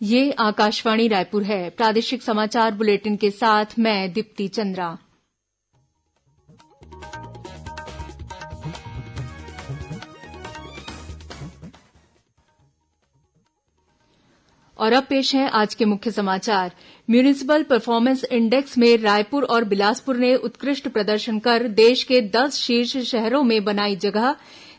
ये आकाशवाणी रायपुर है। प्रादेशिक समाचार बुलेटिन के साथ मैं दीप्ति चंद्रा। और अब पेश है आज के मुख्य समाचार। म्यूनिसिपल परफॉर्मेंस इंडेक्स में रायपुर और बिलासपुर ने उत्कृष्ट प्रदर्शन कर देश के 10 शीर्ष शहरों में बनाई जगह।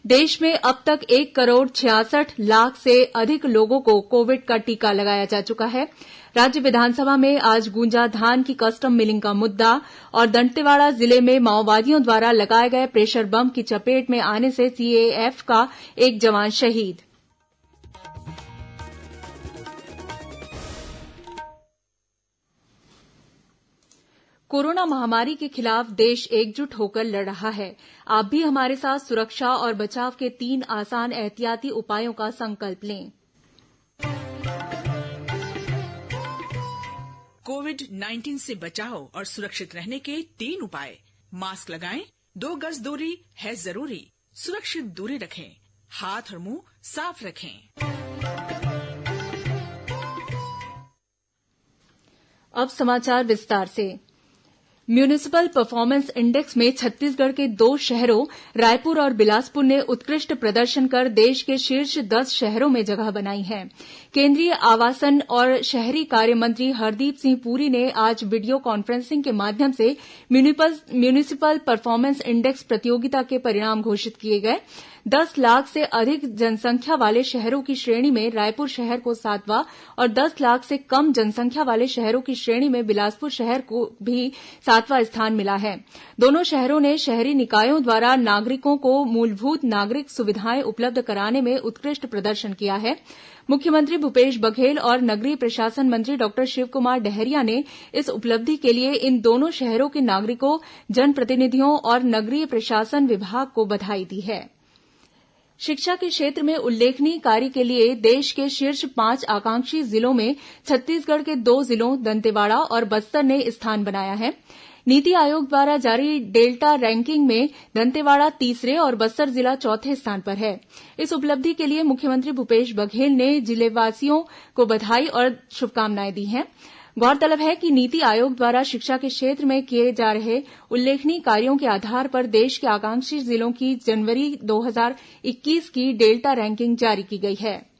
देश में अब तक 1,66,00,000 से अधिक लोगों को कोविड का टीका लगाया जा चुका है। राज्य विधानसभा में आज गूंजा धान की कस्टम मिलिंग का मुद्दा और दंतेवाड़ा जिले में माओवादियों द्वारा लगाए गए प्रेशर बम की चपेट में आने से सीएएफ का एक जवान शहीद। कोरोना महामारी के खिलाफ देश एकजुट होकर लड़ रहा है। आप भी हमारे साथ सुरक्षा और बचाव के 3 आसान एहतियाती उपायों का संकल्प लें। कोविड-19 से बचाव और सुरक्षित रहने के 3 उपाय। मास्क लगाएं, 2 गज दूरी है जरूरी, सुरक्षित दूरी रखें, हाथ और मुंह साफ रखें। अब समाचार विस्तार से। म्यूनिसिपल परफॉर्मेंस इंडेक्स में छत्तीसगढ़ के 2 शहरों रायपुर और बिलासपुर ने उत्कृष्ट प्रदर्शन कर देश के शीर्ष 10 शहरों में जगह बनाई है। केंद्रीय आवासन और शहरी कार्य मंत्री हरदीप सिंह पुरी ने आज वीडियो कॉन्फ्रेंसिंग के माध्यम से म्यूनिसिपल परफॉर्मेंस इंडेक्स प्रतियोगिता के परिणाम घोषित किए गए। 10 लाख से अधिक जनसंख्या वाले शहरों की श्रेणी में रायपुर शहर को 7वां और 10 लाख से कम जनसंख्या वाले शहरों की श्रेणी में बिलासपुर शहर को भी 7वां स्थान मिला है। दोनों शहरों ने शहरी निकायों द्वारा नागरिकों को मूलभूत नागरिक सुविधाएं उपलब्ध कराने में उत्कृष्ट प्रदर्शन किया है। मुख्यमंत्री भूपेश बघेल और नगरीय प्रशासन मंत्री डॉक्टर शिवकुमार डहरिया ने इस उपलब्धि के लिए इन दोनों शहरों के नागरिकों, जनप्रतिनिधियों और नगरीय प्रशासन विभाग को बधाई दी है। शिक्षा के क्षेत्र में उल्लेखनीय कार्य के लिए देश के शीर्ष 5 आकांक्षी जिलों में छत्तीसगढ़ के 2 जिलों दंतेवाड़ा और बस्तर ने स्थान बनाया है। नीति आयोग द्वारा जारी डेल्टा रैंकिंग में दंतेवाड़ा तीसरे और बस्तर जिला चौथे स्थान पर है। इस उपलब्धि के लिए मुख्यमंत्री भूपेश बघेल ने जिलेवासियों को बधाई और शुभकामनाएं दी हैं। गौरतलब है कि नीति आयोग द्वारा शिक्षा के क्षेत्र में किए जा रहे उल्लेखनीय कार्यों के आधार पर देश के आकांक्षी जिलों की जनवरी 2021 की डेल्टा रैंकिंग जारी की गई है।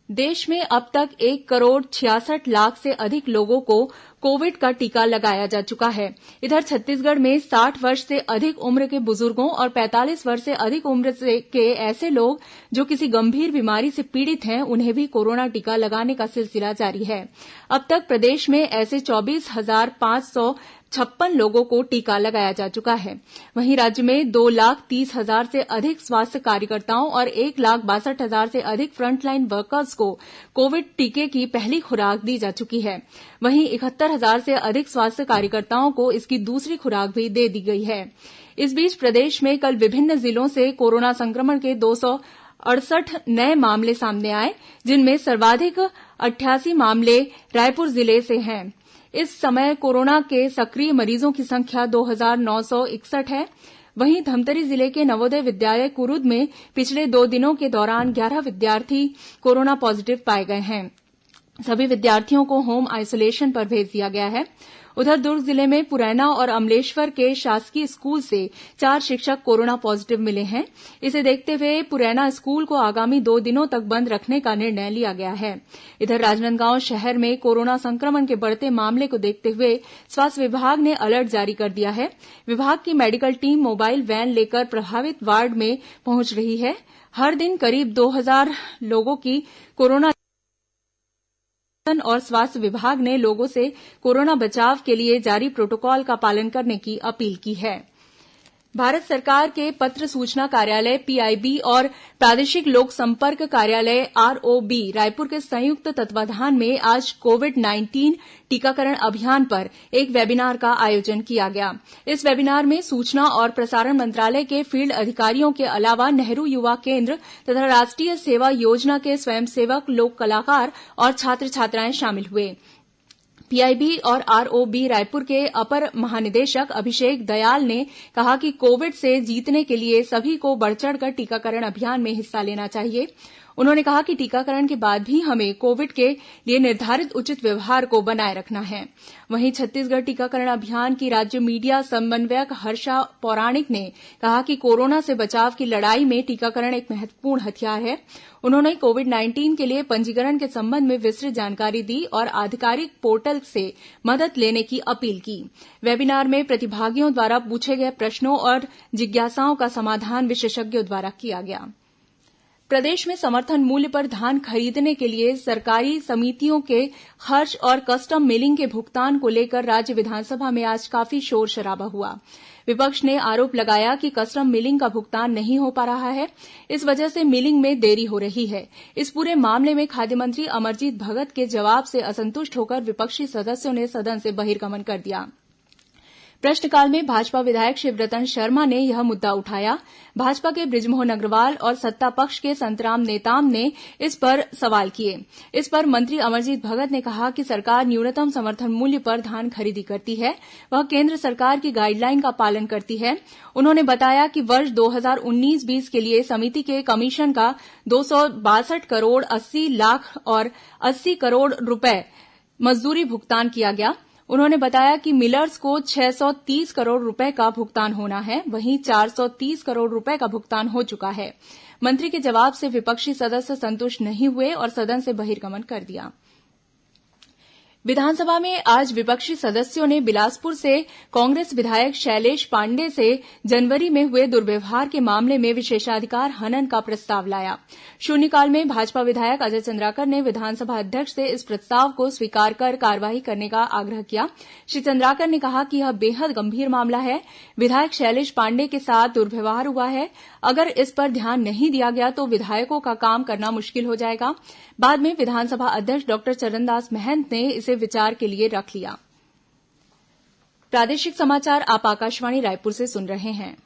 देश में अब तक 1,66,00,000 से अधिक लोगों को कोविड का टीका लगाया जा चुका है। इधर छत्तीसगढ़ में 60 वर्ष से अधिक उम्र के बुजुर्गों और 45 वर्ष से अधिक उम्र के ऐसे लोग जो किसी गंभीर बीमारी से पीड़ित हैं, उन्हें भी कोरोना टीका लगाने का सिलसिला जारी है। अब तक प्रदेश में ऐसे 24,556 लोगों को टीका लगाया जा चुका है। वहीं राज्य में 2,30,000 से अधिक स्वास्थ्य कार्यकर्ताओं और 1,62,000 से अधिक फ्रंटलाइन वर्कर्स को कोविड टीके की पहली खुराक दी जा चुकी है। वहीं 71,000 से अधिक स्वास्थ्य कार्यकर्ताओं को इसकी दूसरी खुराक भी दे दी गई है। इस बीच प्रदेश में कल विभिन्न जिलों से कोरोना संक्रमण के 268 नए मामले सामने आए, जिनमें सर्वाधिक 88 मामले रायपुर जिले से हैं। इस समय कोरोना के सक्रिय मरीजों की संख्या 2,961 है। वहीं धमतरी जिले के नवोदय विद्यालय कुरूद में पिछले 2 दिनों के दौरान 11 विद्यार्थी कोरोना पॉजिटिव पाए गए हैं। सभी विद्यार्थियों को होम आइसोलेशन पर भेज दिया गया है। उधर दुर्ग जिले में पुरैना और अमलेश्वर के शासकीय स्कूल से 4 शिक्षक कोरोना पॉजिटिव मिले हैं। इसे देखते हुए पुरैना स्कूल को आगामी 2 दिनों तक बंद रखने का निर्णय लिया गया है। इधर राजनांदगांव शहर में कोरोना संक्रमण के बढ़ते मामले को देखते हुए स्वास्थ्य विभाग ने अलर्ट जारी कर दिया है। विभाग की मेडिकल टीम मोबाइल वैन लेकर प्रभावित वार्ड में पहुंच रही है। हर दिन करीब 2,000 लोगों की कोरोना और स्वास्थ्य विभाग ने लोगों से कोरोना बचाव के लिए जारी प्रोटोकॉल का पालन करने की अपील की है। भारत सरकार के पत्र सूचना कार्यालय पीआईबी और प्रादेशिक लोक संपर्क कार्यालय आरओबी रायपुर के संयुक्त तत्वाधान में आज कोविड-19 टीकाकरण अभियान पर एक वेबिनार का आयोजन किया गया। इस वेबिनार में सूचना और प्रसारण मंत्रालय के फील्ड अधिकारियों के अलावा नेहरू युवा केन्द्र तथा राष्ट्रीय सेवा योजना के स्वयंसेवक, लोक कलाकार और छात्र छात्राएं शामिल हुए। पीआईबी और आरओबी रायपुर के अपर महानिदेशक अभिषेक दयाल ने कहा कि कोविड से जीतने के लिए सभी को बढ़ चढ़कर टीकाकरण अभियान में हिस्सा लेना चाहिए। उन्होंने कहा कि टीकाकरण के बाद भी हमें कोविड के लिए निर्धारित उचित व्यवहार को बनाए रखना है। वहीं छत्तीसगढ़ टीकाकरण अभियान की राज्य मीडिया समन्वयक हर्षा पौराणिक ने कहा कि कोरोना से बचाव की लड़ाई में टीकाकरण एक महत्वपूर्ण हथियार है। उन्होंने कोविड-19 के लिए पंजीकरण के संबंध में विस्तृत जानकारी दी और आधिकारिक पोर्टल से मदद लेने की अपील की। वेबिनार में प्रतिभागियों द्वारा पूछे गए प्रश्नों और जिज्ञासाओं का समाधान विशेषज्ञों द्वारा किया गया। प्रदेश में समर्थन मूल्य पर धान खरीदने के लिए सरकारी समितियों के खर्च और कस्टम मिलिंग के भुगतान को लेकर राज्य विधानसभा में आज काफी शोर शराबा हुआ। विपक्ष ने आरोप लगाया कि कस्टम मिलिंग का भुगतान नहीं हो पा रहा है, इस वजह से मिलिंग में देरी हो रही है। इस पूरे मामले में खाद्य मंत्री अमरजीत भगत के जवाब से असंतुष्ट होकर विपक्षी सदस्यों ने सदन से बहिर्गमन कर दिया। प्रश्नकाल में भाजपा विधायक शिवरतन शर्मा ने यह मुद्दा उठाया। भाजपा के बृजमोहन अग्रवाल और सत्ता पक्ष के संतराम नेताम ने इस पर सवाल किए। इस पर मंत्री अमरजीत भगत ने कहा कि सरकार न्यूनतम समर्थन मूल्य पर धान खरीदी करती है, वह केंद्र सरकार की गाइडलाइन का पालन करती है। उन्होंने बताया कि वर्ष 2019-20 के लिए समिति के कमीशन का 262 करोड़ 80 लाख और 80 करोड़ रुपए मजदूरी भुगतान किया गया। उन्होंने बताया कि मिलर्स को 630 करोड़ रुपए का भुगतान होना है, वहीं 430 करोड़ रुपए का भुगतान हो चुका है। मंत्री के जवाब से विपक्षी सदस्य संतुष्ट नहीं हुए और सदन से बहिर्गमन कर दिया। विधानसभा में आज विपक्षी सदस्यों ने बिलासपुर से कांग्रेस विधायक शैलेश पांडेय से जनवरी में हुए दुर्व्यवहार के मामले में विशेषाधिकार हनन का प्रस्ताव लाया। शून्यकाल में भाजपा विधायक अजय चंद्राकर ने विधानसभा अध्यक्ष से इस प्रस्ताव को स्वीकार कर कार्रवाई करने का आग्रह किया। श्री चंद्राकर ने कहा कि यह बेहद गंभीर मामला है। विधायक शैलेश पांडेय के साथ दुर्व्यवहार हुआ है। अगर इस पर ध्यान नहीं दिया गया तो विधायकों का काम करना मुश्किल हो जाएगा। बाद में विधानसभा अध्यक्ष डॉक्टर चरणदास महंत ने इसे विचार के लिए रख लिया। प्रादेशिक समाचार आप आकाशवाणी रायपुर से सुन रहे हैं।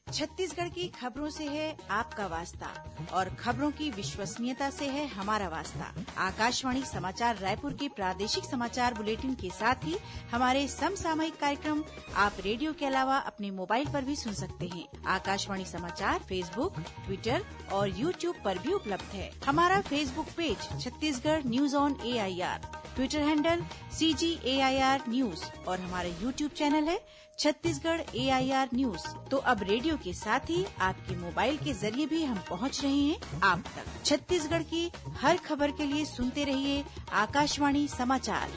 छत्तीसगढ़ की खबरों से है आपका वास्ता और खबरों की विश्वसनीयता से है हमारा वास्ता। आकाशवाणी समाचार रायपुर के प्रादेशिक समाचार बुलेटिन के साथ ही हमारे समसामयिक कार्यक्रम आप रेडियो के अलावा अपने मोबाइल पर भी सुन सकते हैं। आकाशवाणी समाचार फेसबुक, ट्विटर और यूट्यूब पर भी उपलब्ध है। हमारा Facebook page Chhattisgarh news on AIR, Twitter handle CGAIR news और हमारा यूट्यूब चैनल है छत्तीसगढ़ AIR न्यूज। तो अब रेडियो के साथ ही आपके मोबाइल के जरिए भी हम पहुंच रहे हैं आप तक। छत्तीसगढ़ की हर खबर के लिए सुनते रहिए आकाशवाणी समाचार।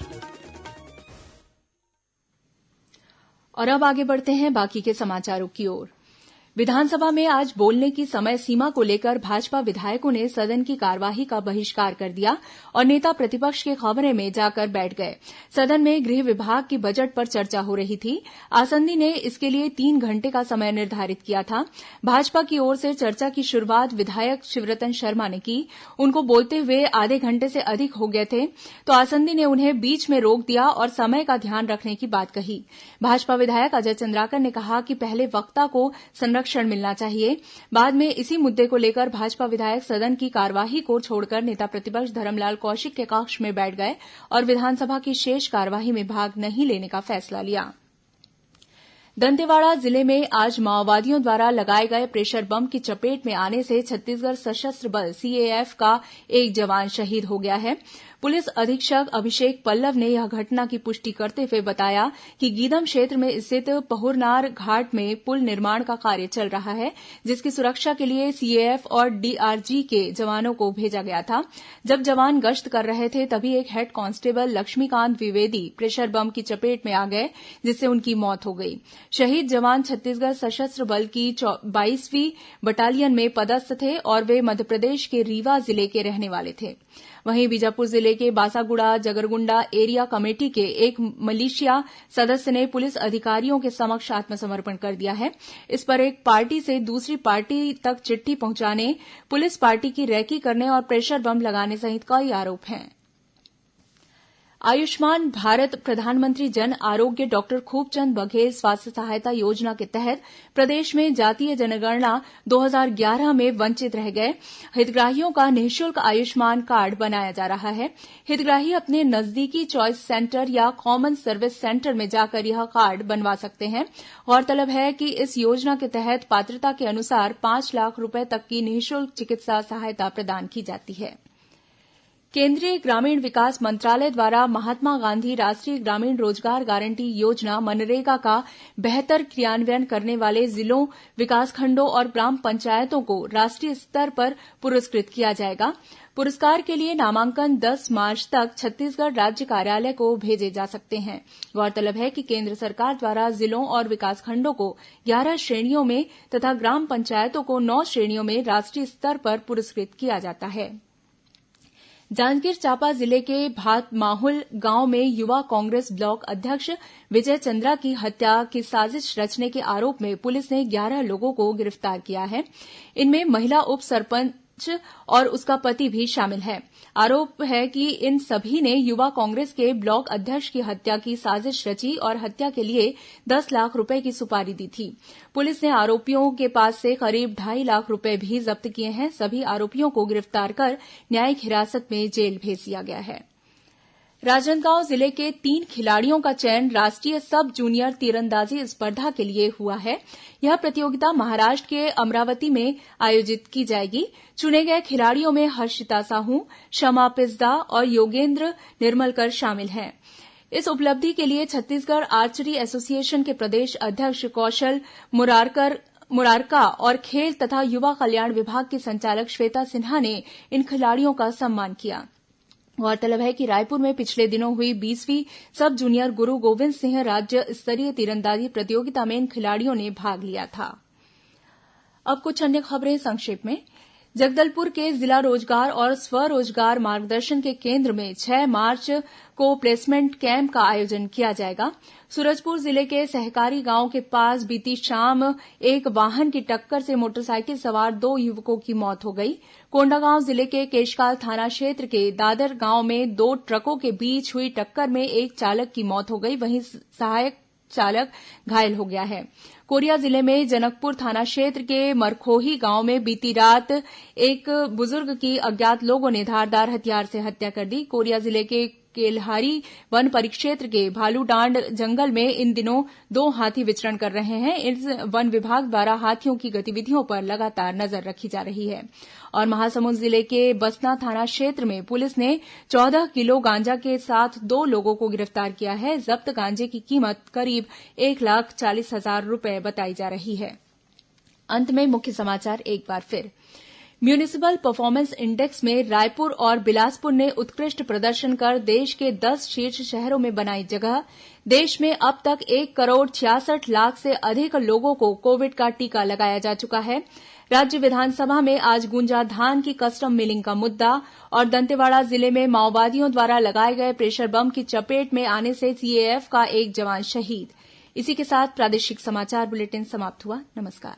और अब आगे बढ़ते हैं बाकी के समाचारों की ओर। विधानसभा में आज बोलने की समय सीमा को लेकर भाजपा विधायकों ने सदन की कार्यवाही का बहिष्कार कर दिया और नेता प्रतिपक्ष के कमरे में जाकर बैठ गए। सदन में गृह विभाग की बजट पर चर्चा हो रही थी। आसंदी ने इसके लिए 3 घंटे का समय निर्धारित किया था। भाजपा की ओर से चर्चा की शुरुआत विधायक शिवरतन शर्मा ने की। उनको बोलते हुए आधे घंटे से अधिक हो गए थे तो आसंदी ने उन्हें बीच में रोक दिया और समय का ध्यान रखने की बात कही। भाजपा विधायक अजय चंद्राकर ने कहा कि पहले वक्ता को संरक्षण मिलना चाहिए। बाद में इसी मुद्दे को लेकर भाजपा विधायक सदन की कार्यवाही को छोड़कर नेता प्रतिपक्ष धरमलाल कौशिक के कक्ष में बैठ गए और विधानसभा की शेष कार्यवाही में भाग नहीं लेने का फैसला लिया। दंतेवाड़ा जिले में आज माओवादियों द्वारा लगाए गए प्रेशर बम की चपेट में आने से छत्तीसगढ़ सशस्त्र बल CAF का एक जवान शहीद हो गया है। पुलिस अधीक्षक अभिषेक पल्लव ने यह घटना की पुष्टि करते हुए बताया कि गीदम क्षेत्र में स्थित पहुरनार घाट में पुल निर्माण का कार्य चल रहा है, जिसकी सुरक्षा के लिए CAF और DRG के जवानों को भेजा गया था। जब जवान गश्त कर रहे थे तभी एक head constable Laxmikant Dwivedi pressure bomb की चपेट में आ गए, जिससे उनकी मौत हो गई। शहीद जवान छत्तीसगढ़ सशस्त्र बल की 22वीं बटालियन में पदस्थ थे और वे मध्यप्रदेश के रीवा जिले के रहने वाले थे। वहीं बीजापुर जिले के बासागुड़ा जगरगुंडा एरिया कमेटी के एक मिलिशिया सदस्य ने पुलिस अधिकारियों के समक्ष आत्मसमर्पण कर दिया है। इस पर एक पार्टी से दूसरी पार्टी तक चिट्ठी पहुंचाने, पुलिस पार्टी की रैकी करने और प्रेशर बम लगाने सहित कई आरोप हैं। आयुष्मान भारत प्रधानमंत्री जन आरोग्य डॉक्टर खूबचंद बघेल स्वास्थ्य सहायता योजना के तहत प्रदेश में जातीय जनगणना 2011 में वंचित रह गए हितग्राहियों का निःशुल्क आयुष्मान कार्ड बनाया जा रहा है। हितग्राही अपने नजदीकी चॉइस सेंटर या कॉमन सर्विस सेंटर में जाकर यह कार्ड बनवा सकते हैं। गौरतलब है कि इस योजना के तहत पात्रता के अनुसार 5 लाख रूपये तक की निःशुल्क चिकित्सा सहायता प्रदान की जाती है। केंद्रीय ग्रामीण विकास मंत्रालय द्वारा महात्मा गांधी राष्ट्रीय ग्रामीण रोजगार गारंटी योजना मनरेगा का बेहतर क्रियान्वयन करने वाले जिलों, विकासखंडों और ग्राम पंचायतों को राष्ट्रीय स्तर पर पुरस्कृत किया जाएगा। पुरस्कार के लिए नामांकन 10 मार्च तक छत्तीसगढ़ राज्य कार्यालय को भेजे जा सकते हैं। गौरतलब है कि केंद्र सरकार द्वारा जिलों और विकासखंडों को 11 श्रेणियों में तथा ग्राम पंचायतों को 9 श्रेणियों में राष्ट्रीय स्तर पर पुरस्कृत किया जाता है। जांजगीर चांपा जिले के भातमाहुल गांव में युवा कांग्रेस ब्लॉक अध्यक्ष विजय चंद्रा की हत्या की साजिश रचने के आरोप में पुलिस ने 11 लोगों को गिरफ्तार किया है। इनमें महिला उप सरपंच और उसका पति भी शामिल है। आरोप है कि इन सभी ने युवा कांग्रेस के ब्लॉक अध्यक्ष की हत्या की साजिश रची और हत्या के लिए 10 लाख रुपए की सुपारी दी थी। पुलिस ने आरोपियों के पास से करीब 2.5 लाख रुपए भी जब्त किए हैं। सभी आरोपियों को गिरफ्तार कर न्यायिक हिरासत में जेल भेज दिया गया है। राजनांदगांव जिले के 3 खिलाड़ियों का चयन राष्ट्रीय सब जूनियर तीरंदाजी स्पर्धा के लिए हुआ है। यह प्रतियोगिता महाराष्ट्र के अमरावती में आयोजित की जाएगी। चुने गए खिलाड़ियों में हर्षिता साहू, शमा पिस्दा और योगेंद्र निर्मलकर शामिल हैं। इस उपलब्धि के लिए छत्तीसगढ़ आर्चरी एसोसिएशन के प्रदेश अध्यक्ष कौशल मुरारका और खेल तथा युवा कल्याण विभाग की संचालक श्वेता सिन्हा ने इन खिलाड़ियों का सम्मान किया। गौरतलब है कि रायपुर में पिछले दिनों हुई 20वीं सब जूनियर गुरु गोविंद सिंह राज्य स्तरीय तीरंदाजी प्रतियोगिता में इन खिलाड़ियों ने भाग लिया था। अब कुछ अन्य खबरें संक्षेप में। जगदलपुर के जिला रोजगार और स्वरोजगार मार्गदर्शन के केंद्र में 6 मार्च को प्लेसमेंट कैंप का आयोजन किया जाएगा। सूरजपुर जिले के सहकारी गांव के पास बीती शाम एक वाहन की टक्कर से मोटरसाइकिल सवार 2 युवकों की मौत हो गई। कोंडागांव जिले के केशकाल थाना क्षेत्र के दादर गांव में 2 ट्रकों के बीच हुई टक्कर में एक चालक की मौत हो गई, वहीं सहायक चालक घायल हो गया है। कोरिया जिले में जनकपुर थाना क्षेत्र के मरखोही गांव में बीती रात एक बुजुर्ग की अज्ञात लोगों ने धारदार हथियार से हत्या कर दी। कोरिया जिले के केल्हारी वन परिक्षेत्र के भालूडांड जंगल में इन दिनों 2 हाथी विचरण कर रहे हैं। इस वन विभाग द्वारा हाथियों की गतिविधियों पर लगातार नजर रखी जा रही है। और महासमुंद जिले के बसना थाना क्षेत्र में पुलिस ने 14 किलो गांजा के साथ 2 लोगों को गिरफ्तार किया है। जब्त गांजे की कीमत करीब 1,40,000 रुपए बताई जा रही है। अंत में मुख्य समाचार एक बार फिर। म्यूनिसिपल परफॉर्मेंस इंडेक्स में रायपुर और बिलासपुर ने उत्कृष्ट प्रदर्शन कर देश के 10 शीर्ष शहरों में बनाई जगह। देश में अब तक 1 करोड़ 66 लाख से अधिक लोगों को कोविड का टीका लगाया जा चुका है। राज्य विधानसभा में आज गूंजा धान की कस्टम मिलिंग का मुद्दा। और दंतेवाड़ा जिले में माओवादियों द्वारा लगाए गए प्रेशर बम की चपेट में आने से सीएएफ का एक जवान शहीद। इसी के साथ प्रादेशिक समाचार बुलेटिन समाप्त हुआ। नमस्कार।